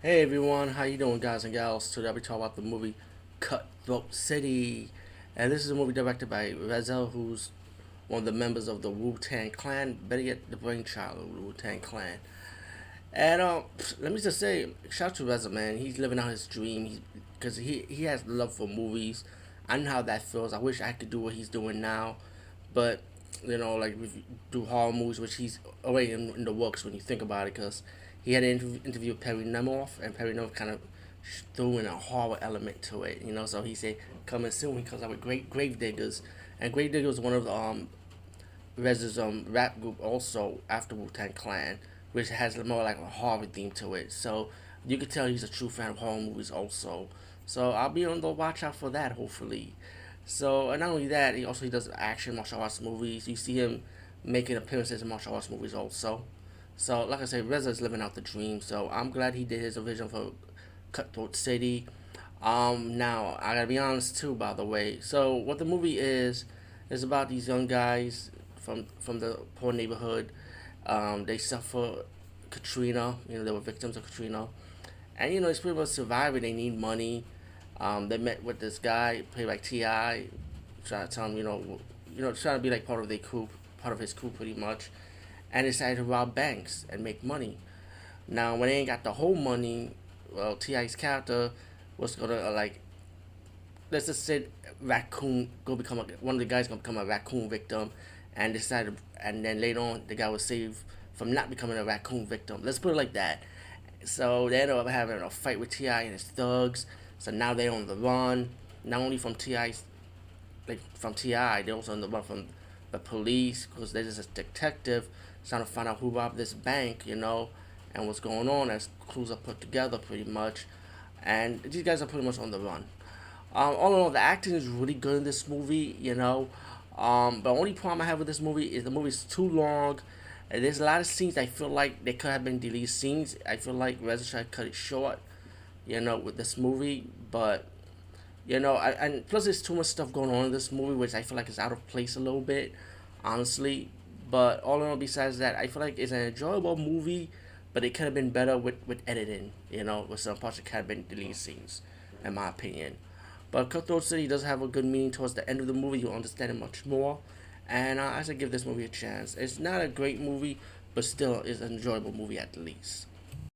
Hey everyone, how you doing, guys and gals? Today I'll be talking about the movie Cutthroat City, and this is a movie directed by Reza, who's one of the members of the Wu-Tang Clan, better yet, the brainchild of the Wu-Tang Clan. And let me just say, shout out to Reza, man. He's living out his dream. Because he has love for movies. I know how that feels. I wish I could do what he's doing now, but like do horror movies, which he's already in the works when you think about it. Because he had an interview with Perry Nemoff, and Perry Nemoff kind of threw in a horror element to it. So he said coming soon. He comes out with Great Grave Diggers, and Grave Diggers was one of the Rez's rap group also after Wu Tang Clan, which has more like a horror theme to it. So you can tell he's a true fan of horror movies also. So I'll be on the watch out for that hopefully. So and not only that, he does action martial arts movies. You see him making appearances in martial arts movies also. So like I said, Reza is living out the dream. So I'm glad he did his vision for Cutthroat City. Now I gotta be honest too, by the way. So what the movie is about these young guys from the poor neighborhood. They suffer Katrina. They were victims of Katrina, and it's pretty much surviving. They need money. They met with this guy played by Ti, trying to tell him, trying to be like part of their coup, part of his coup, pretty much, and decided to rob banks and make money. Now, when they ain't got the whole money, well, Ti's character was gonna let's just say raccoon go become one of the guys gonna become a raccoon victim, and decided, and then later on the guy was saved from not becoming a raccoon victim. Let's put it like that. So they ended up having a fight with Ti and his thugs. So now they're on the run, not only from Ti, they also on the run from the police because they're just a detective trying to find out who robbed this bank, and what's going on as clues are put together pretty much. And these guys are pretty much on the run. All in all, the acting is really good in this movie, the only problem I have with this movie is the movie's too long. And there's a lot of scenes I feel like they could have been deleted scenes. I feel like Reza tried to cut it short, with this movie. But, and plus there's too much stuff going on in this movie, which I feel like is out of place a little bit, honestly. But all in all, besides that, I feel like it's an enjoyable movie, but it could have been better with editing, with some parts that could have been deleted scenes, in my opinion. But Cutthroat City does have a good meaning towards the end of the movie. You'll understand it much more. And I should give this movie a chance. It's not a great movie, but still is an enjoyable movie at least.